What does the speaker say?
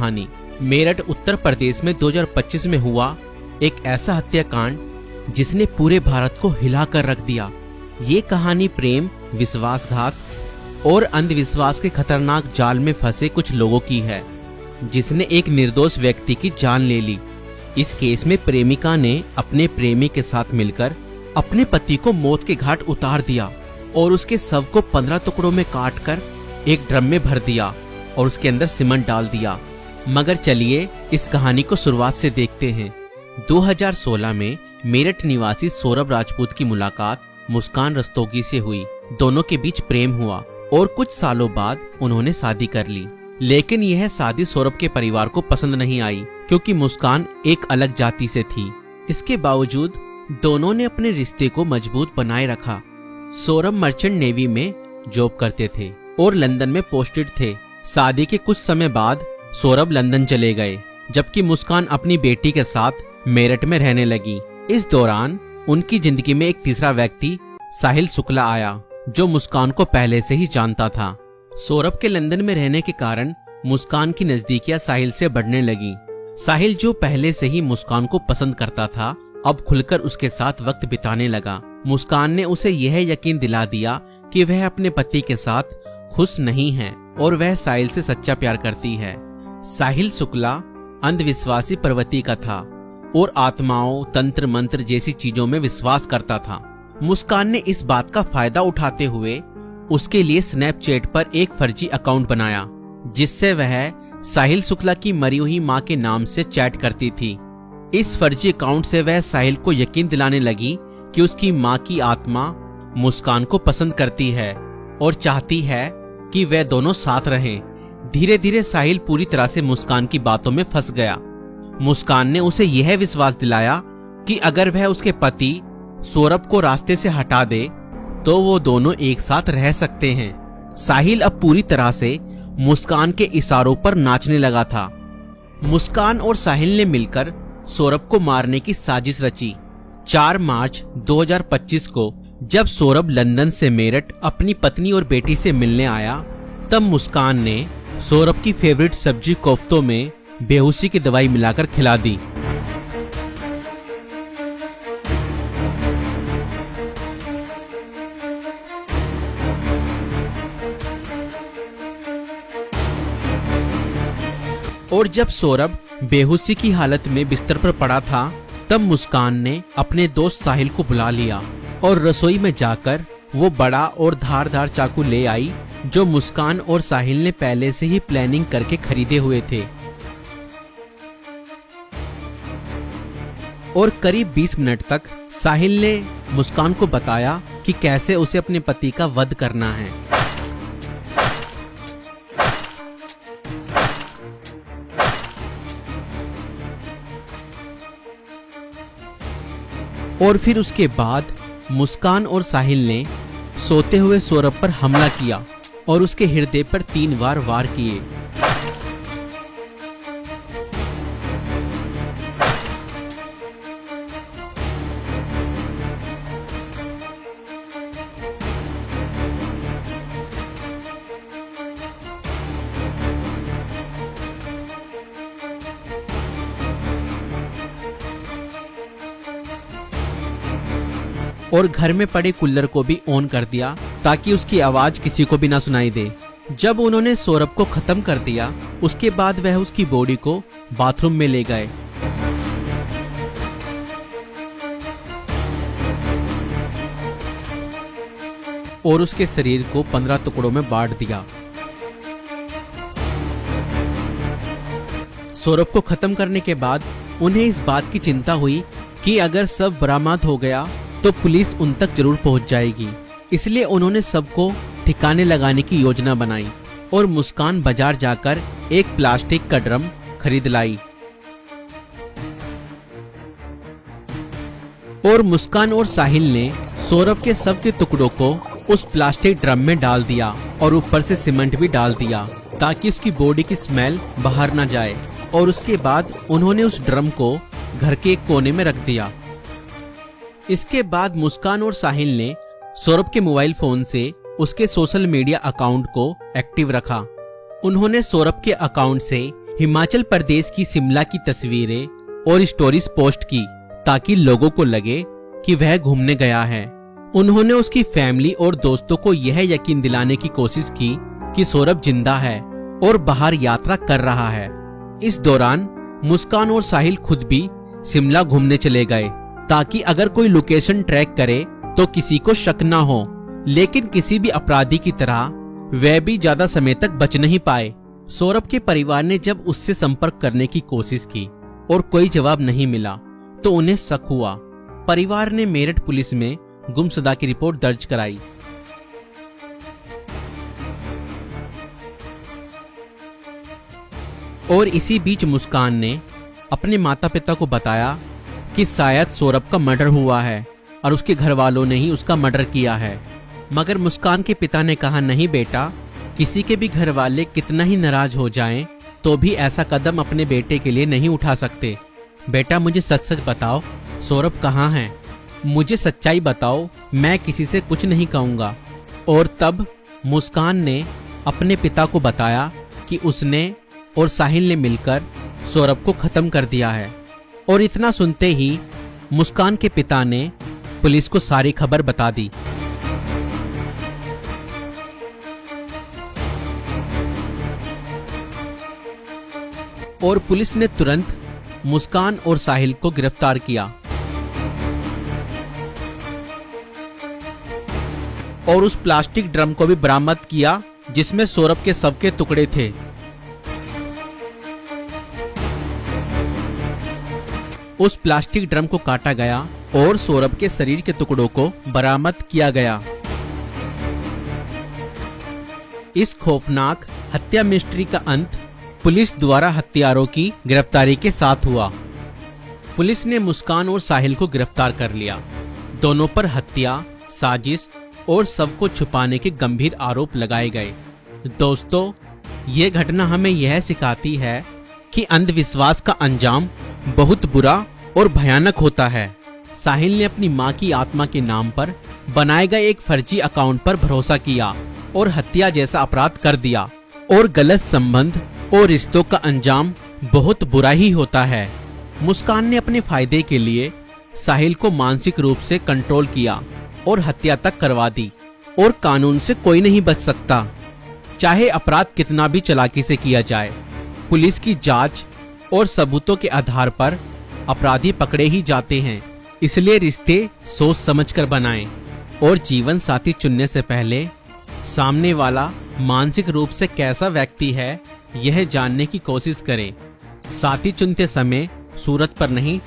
कहानी। मेरठ उत्तर प्रदेश में 2025 में हुआ एक ऐसा हत्याकांड जिसने पूरे भारत को हिला कर रख दिया। ये कहानी प्रेम, विश्वासघात और अंधविश्वास के खतरनाक जाल में फंसे कुछ लोगों की है, जिसने एक निर्दोष व्यक्ति की जान ले ली। इस केस में प्रेमिका ने अपने प्रेमी के साथ मिलकर अपने पति को मौत के घाट उतार दिया और उसके शव को 15 टुकड़ों में काटकर एक ड्रम में भर दिया और उसके अंदर सीमेंट डाल दिया। मगर चलिए इस कहानी को शुरुआत से देखते हैं। 2016 में मेरठ निवासी सौरभ राजपूत की मुलाकात मुस्कान रस्तोगी से हुई। दोनों के बीच प्रेम हुआ और कुछ सालों बाद उन्होंने शादी कर ली। लेकिन यह शादी सौरभ के परिवार को पसंद नहीं आई, क्योंकि मुस्कान एक अलग जाति से थी। इसके बावजूद दोनों ने अपने रिश्ते को मजबूत बनाए रखा। सौरभ मर्चेंट नेवी में जॉब करते थे और लंदन में पोस्टेड थे। शादी के कुछ समय बाद सौरभ लंदन चले गए, जबकि मुस्कान अपनी बेटी के साथ मेरठ में रहने लगी। इस दौरान उनकी जिंदगी में एक तीसरा व्यक्ति साहिल शुक्ला आया, जो मुस्कान को पहले से ही जानता था। सौरभ के लंदन में रहने के कारण मुस्कान की नजदीकियां साहिल से बढ़ने लगी। साहिल, जो पहले से ही मुस्कान को पसंद करता था, अब खुलकर उसके साथ वक्त बिताने लगा। मुस्कान ने उसे यह यकीन दिला दिया कि वह अपने पति के साथ खुश नहीं है और वह साहिल से सच्चा प्यार करती है। साहिल शुक्ला अंधविश्वासी प्रवृत्ति का था और आत्माओं, तंत्र मंत्र जैसी चीजों में विश्वास करता था। मुस्कान ने इस बात का फायदा उठाते हुए उसके लिए स्नैपचैट पर एक फर्जी अकाउंट बनाया, जिससे वह साहिल शुक्ला की मरी हुई मां के नाम से चैट करती थी। इस फर्जी अकाउंट से वह साहिल को यकीन दिलाने लगी कि उसकी मां की आत्मा मुस्कान को पसंद करती है और चाहती है कि वे दोनों साथ रहें। धीरे धीरे साहिल पूरी तरह से मुस्कान की बातों में फंस गया। मुस्कान ने उसे यह विश्वास दिलाया कि अगर वह उसके पति सौरभ को रास्ते से हटा दे तो वो दोनों एक साथ रह सकते हैं। साहिल अब पूरी तरह से मुस्कान के इशारों पर नाचने लगा था। मुस्कान और साहिल ने मिलकर सौरभ को मारने की साजिश रची। 4 मार्च 2025 को जब सौरभ लंदन से मेरठ अपनी पत्नी और बेटी से मिलने आया, तब मुस्कान ने सौरभ की फेवरेट सब्जी कोफ्तों में बेहोशी की दवाई मिलाकर खिला दी। और जब सौरभ बेहोशी की हालत में बिस्तर पर पड़ा था, तब मुस्कान ने अपने दोस्त साहिल को बुला लिया और रसोई में जाकर वो बड़ा और धारदार चाकू ले आई, जो मुस्कान और साहिल ने पहले से ही प्लानिंग करके खरीदे हुए थे। और करीब 20 मिनट तक साहिल ने मुस्कान को बताया कि कैसे उसे अपने पति का वध करना है। और फिर उसके बाद मुस्कान और साहिल ने सोते हुए सौरभ पर हमला किया और उसके हृदय पर 3 बार वार किए। और घर में पड़े कूलर को भी ऑन कर दिया ताकि उसकी आवाज किसी को भी ना सुनाई दे। जब उन्होंने सौरभ को खत्म कर दिया, उसके बाद वह उसकी बॉडी को बाथरूम में ले गए। और उसके शरीर को 15 टुकड़ों में बांट दिया। सौरभ को खत्म करने के बाद उन्हें इस बात की चिंता हुई कि अगर सब बरामद हो गया तो पुलिस उन तक जरूर पहुंच जाएगी। इसलिए उन्होंने सबको ठिकाने लगाने की योजना बनाई और मुस्कान बाजार जाकर एक प्लास्टिक का ड्रम खरीद लाई। और मुस्कान और साहिल ने सौरभ के शव के टुकड़ों को उस प्लास्टिक ड्रम में डाल दिया और ऊपर से सीमेंट भी डाल दिया ताकि उसकी बॉडी की स्मेल बाहर न जाए। और उसके बाद उन्होंने उस ड्रम को घर के एक कोने में रख दिया। इसके बाद मुस्कान और साहिल ने सौरभ के मोबाइल फोन से उसके सोशल मीडिया अकाउंट को एक्टिव रखा। उन्होंने सौरभ के अकाउंट से हिमाचल प्रदेश की शिमला की तस्वीरें और स्टोरीज पोस्ट की ताकि लोगों को लगे कि वह घूमने गया है। उन्होंने उसकी फैमिली और दोस्तों को यह यकीन दिलाने की कोशिश की कि सौरभ जिंदा है और बाहर यात्रा कर रहा है। इस दौरान मुस्कान और साहिल खुद भी शिमला घूमने चले गए ताकि अगर कोई लोकेशन ट्रैक करे तो किसी को शक ना हो, लेकिन किसी भी अपराधी की तरह वह भी ज्यादा समय तक बच नहीं पाए। सौरभ के परिवार ने जब उससे संपर्क करने की कोशिश की और कोई जवाब नहीं मिला तो उन्हें शक हुआ। परिवार ने मेरठ पुलिस में गुमशुदा की रिपोर्ट दर्ज कराई। और इसी बीच मुस्कान ने अपने माता पिता को बताया कि शायद सौरभ का मर्डर हुआ है और उसके घर वालों ने ही उसका मर्डर किया है। मगर मुस्कान के पिता ने कहा, नहीं बेटा, किसी के भी घर वाले कितना ही नाराज हो जाएं तो भी ऐसा कदम अपने बेटे के लिए नहीं उठा सकते। बेटा, मुझे सच सच बताओ, सौरभ कहाँ है? मुझे सच्चाई बताओ, मैं किसी से कुछ नहीं कहूँगा। और तब मुस्कान ने अपने पिता को बताया कि उसने और साहिल ने मिलकर सौरभ को खत्म कर दिया है। और इतना सुनते ही मुस्कान के पिता ने पुलिस को सारी खबर बता दी। और पुलिस ने तुरंत मुस्कान और साहिल को गिरफ्तार किया और उस प्लास्टिक ड्रम को भी बरामद किया जिसमें सौरभ के शव के टुकड़े थे। उस प्लास्टिक ड्रम को काटा गया और सौरभ के शरीर के टुकड़ों को बरामद किया गया। इस खौफनाक हत्या मिस्ट्री का अंत पुलिस द्वारा हत्यारों की गिरफ्तारी के साथ हुआ। पुलिस ने मुस्कान और साहिल को गिरफ्तार कर लिया। दोनों पर हत्या, साजिश और शव को छुपाने के गंभीर आरोप लगाए गए। दोस्तों, ये घटना हमें यह सिखाती है कि अंधविश्वास का अंजाम बहुत बुरा और भयानक होता है। साहिल ने अपनी मां की आत्मा के नाम पर बनाए गए एक फर्जी अकाउंट पर भरोसा किया और हत्या जैसा अपराध कर दिया। और गलत संबंध और रिश्तों का अंजाम बहुत बुरा ही होता है। मुस्कान ने अपने फायदे के लिए साहिल को मानसिक रूप से कंट्रोल किया और हत्या तक करवा दी। और कानून से कोई नहीं बच सकता, चाहे अपराध कितना भी चालाकी से किया जाए। पुलिस की जांच और सबूतों के आधार पर अपराधी पकड़े ही जाते हैं। इसलिए रिश्ते सोच समझकर बनाएं और जीवन साथी चुनने से पहले सामने वाला मानसिक रूप से कैसा व्यक्ति है यह जानने की कोशिश करें। साथी चुनते समय सूरत पर नहीं